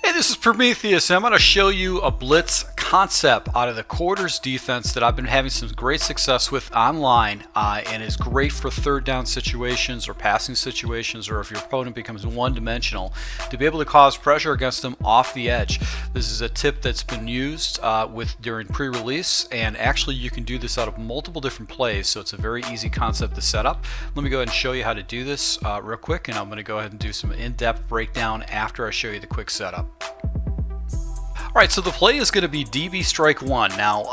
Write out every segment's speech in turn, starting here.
Hey, this is Prometheus, and I'm going to show you a blitz concept out of the quarters defense that I've been having some great success with online, and is great for third down situations or passing situations, or if your opponent becomes one-dimensional, to be able to cause pressure against them off the edge. This is a tip that's been used during pre-release, and actually you can do this out of multiple different plays, so it's a very easy concept to set up. Let me go ahead and show you how to do this real quick, and I'm going to go ahead and do some in-depth breakdown after I show you the quick setup. Alright, so the play is going to be DB Strike 1. Now,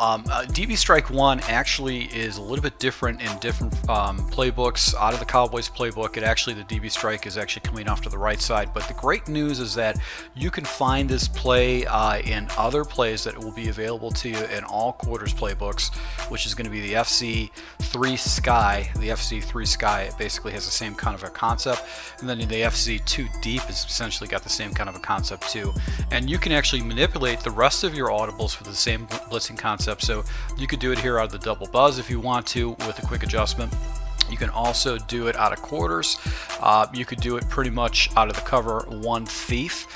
DB Strike 1 actually is a little bit different in different playbooks. Out of the Cowboys playbook, the DB Strike is actually coming off to the right side. But the great news is that you can find this play in other plays that will be available to you in all quarters playbooks, which is going to be the FC3 Sky. The FC3 Sky basically has the same kind of a concept. And then the FC2 Deep has essentially got the same kind of a concept too. And you can actually manipulate the rest of your audibles with the same blitzing concept. So you could do it here out of the double buzz if you want to with a quick adjustment. You can also do it out of quarters. You could do it pretty much out of the cover 1 thief.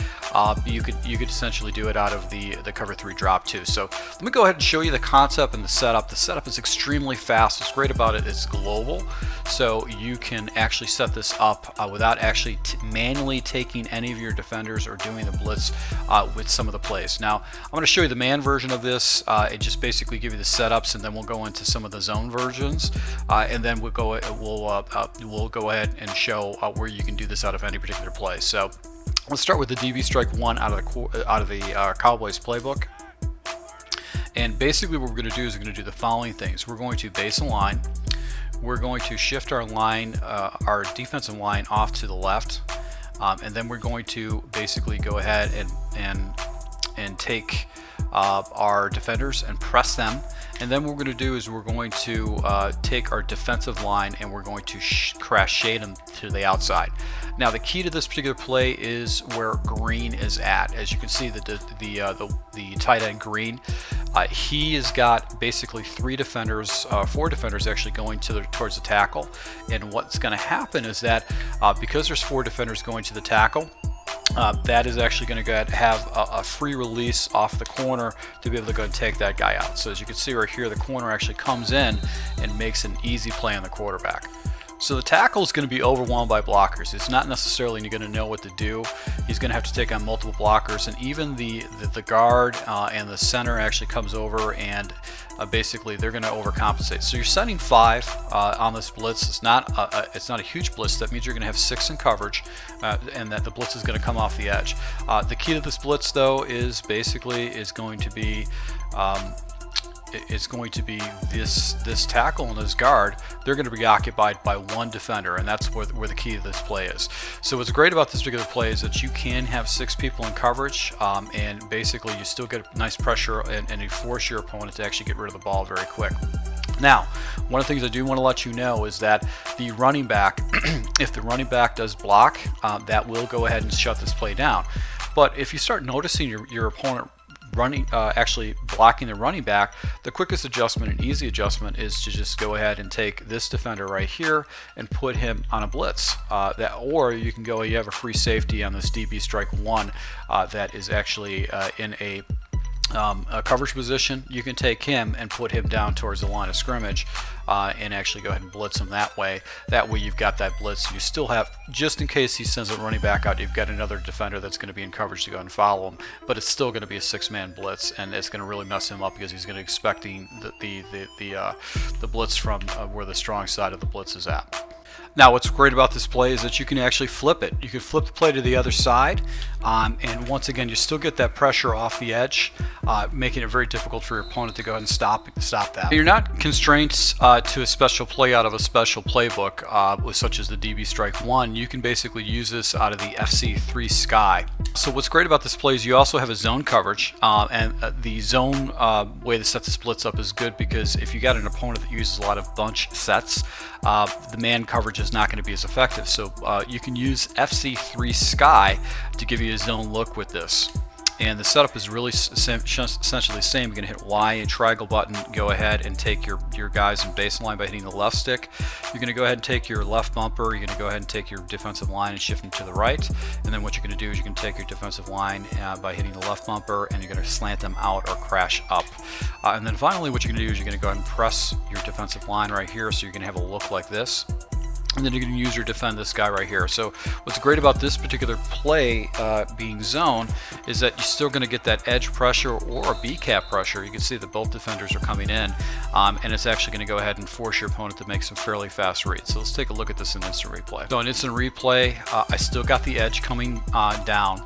You could essentially do it out of the cover 3 drop too. So let me go ahead and show you the concept and the setup. The setup is extremely fast. What's great about it is global, so you can actually set this up without actually manually taking any of your defenders or doing the blitz with some of the plays. Now I'm going to show you the man version of this. It just basically give you the setups, and then we'll go into some of the zone versions, and then we'll go ahead and show where you can do this out of any particular play. So let's start with the DB Strike 1 out of the Cowboys playbook. And basically what we're going to do is we're going to do the following things. We're going to base a line. We're going to shift our line, our defensive line, off to the left, and then we're going to basically go ahead and take our defenders and press them. And then what we're going to do is we're going to take our defensive line and we're going to crash shade them to the outside. Now the key to this particular play is where green is at. As you can see, the tight end green, he has got basically 4 defenders actually going towards the tackle. And what's going to happen is that because there's 4 defenders going to the tackle, that is actually going to have a free release off the corner to be able to go and take that guy out. So as you can see right here, the corner actually comes in and makes an easy play on the quarterback. So the tackle is going to be overwhelmed by blockers. It's not necessarily going to know what to do. He's going to have to take on multiple blockers, and even the guard and the center actually comes over, and basically they're going to overcompensate. So you're setting 5 on this blitz. It's not a huge blitz. That means you're going to have 6 in coverage, and that the blitz is going to come off the edge. The key to this blitz, though, is basically going to be this tackle and this guard. They're going to be occupied by 1 defender, and that's where the key to this play is. So what's great about this particular play is that you can have 6 people in coverage, and basically you still get nice pressure, and you force your opponent to actually get rid of the ball very quick. Now, one of the things I do want to let you know is that the running back, if the running back does block, that will go ahead and shut this play down. But if you start noticing your opponent actually blocking the running back, the quickest adjustment and easy adjustment is to just go ahead and take this defender right here and put him on a blitz. Or you can you have a free safety on this DB Strike 1 that is actually in a coverage position. You can take him and put him down towards the line of scrimmage and actually go ahead and blitz him that way. That way you've got that blitz. You still have, just in case he sends a running back out, you've got another defender that's going to be in coverage to go and follow him. But it's still going to be a 6-man blitz, and it's going to really mess him up because he's going to be expecting the blitz from where the strong side of the blitz is at. Now what's great about this play is that you can actually flip it. You can flip the play to the other side, and once again you still get that pressure off the edge, making it very difficult for your opponent to go ahead and stop that. You're not constrained to a special play out of a special playbook, such as the DB Strike 1. You can basically use this out of the FC3 Sky. So what's great about this play is you also have a zone coverage, and the zone way to set the splits up is good, because if you got an opponent that uses a lot of bunch sets, the man coverage is not going to be as effective. So you can use FC3 Sky to give you a zone look with this. And the setup is really essentially the same. You're going to hit Y and triangle button, go ahead and take your guys in baseline by hitting the left stick. You're going to go ahead and take your left bumper, you're going to go ahead and take your defensive line and shift them to the right. And then what you're going to do is you're going to take your defensive line by hitting the left bumper, and you're going to slant them out or crash up. And then finally what you're going to do is you're going to go ahead and press your defensive line right here, so you're going to have a look like this. And then you're going to use or defend this guy right here. So what's great about this particular play being zone is that you're still going to get that edge pressure or a B-cap pressure. You can see that both defenders are coming in, and it's actually going to go ahead and force your opponent to make some fairly fast reads. So let's take a look at this in instant replay. So in instant replay, I still got the edge coming down,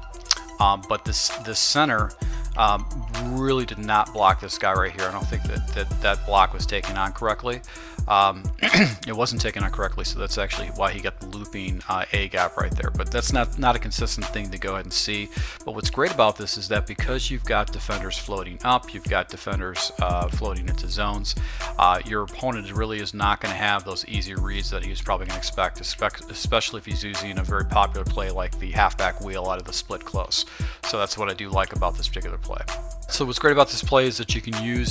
but this center really did not block this guy right here. I don't think that block was taken on correctly. It wasn't taken on correctly, so that's actually why he got the looping A gap right there. But that's not a consistent thing to go ahead and see. But what's great about this is that because you've got defenders floating up, you've got defenders floating into zones, your opponent really is not going to have those easy reads that he's probably going to expect, especially if he's using a very popular play like the halfback wheel out of the split close. So that's what I do like about this particular play. So what's great about this play is that you can do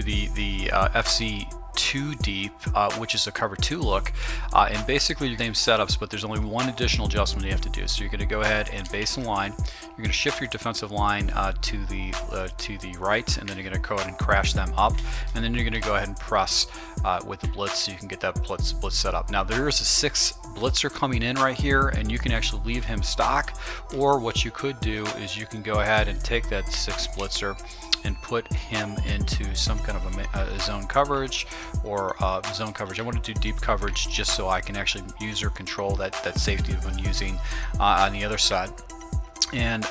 the FC 2 deep, which is a cover 2 look, and basically your same setups, but there's only one additional adjustment you have to do. So you're going to go ahead and base the line, you're going to shift your defensive line to the right, and then you're going to go ahead and crash them up, and then you're going to go ahead and press with the blitz so you can get that blitz set up. Now there is a 6 blitzer coming in right here, and you can actually leave him stock, or what you could do is you can go ahead and take that 6 blitzer and put him into some kind of a zone coverage or zone coverage. I want to do deep coverage just so I can actually use or control that safety when using on the other side. And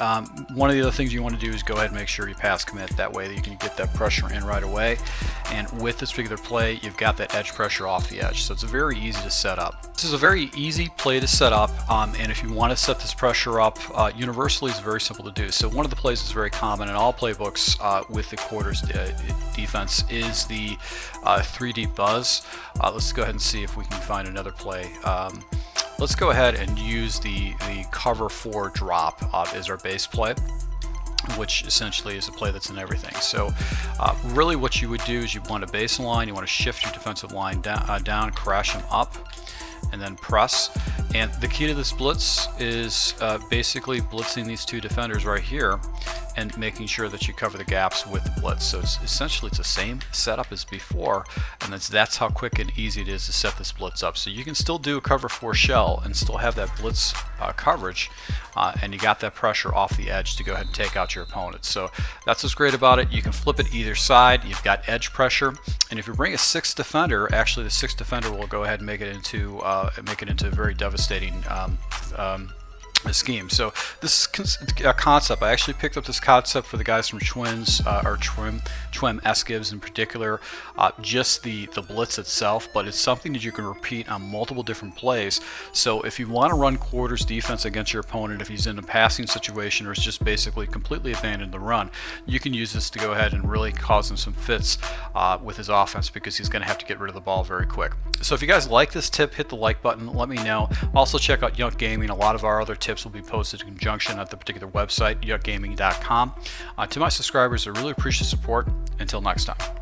one of the other things you want to do is go ahead and make sure you pass commit. That way that you can get that pressure in right away. And with this particular play, you've got that edge pressure off the edge. So it's very easy to set up. This is a very easy play to set up. And if you want to set this pressure up, universally it's very simple to do. So one of the plays that's very common in all playbooks with the quarters defense is the 3 deep buzz. Let's go ahead and see if we can find another play. Let's go ahead and use the cover 4 drop as our base play, which essentially is a play that's in everything. So really what you would do is you want a baseline, you want to shift your defensive line down, crash them up, and then press. And the key to this blitz is basically blitzing these 2 defenders right here and making sure that you cover the gaps with the blitz. So it's essentially the same setup as before, and that's how quick and easy it is to set this blitz up. So you can still do a cover 4 shell and still have that blitz coverage, and you got that pressure off the edge to go ahead and take out your opponent. So that's what's great about it. You can flip it either side. You've got edge pressure, and if you bring a 6th defender, actually the 6th defender will go ahead and make it into a very devastating scheme. So this is a concept. I actually picked up this concept for the guys from TWIM SGIBS in particular, just the blitz itself, but it's something that you can repeat on multiple different plays. So if you want to run quarters defense against your opponent, if he's in a passing situation or is just basically completely abandoned the run, you can use this to go ahead and really cause him some fits with his offense, because he's going to have to get rid of the ball very quick. So if you guys like this tip, hit the like button, let me know. Also check out Yuck Gaming. A lot of our other tips will be posted in conjunction at the particular website, yuckgaming.com. To my subscribers, I really appreciate support. Until next time.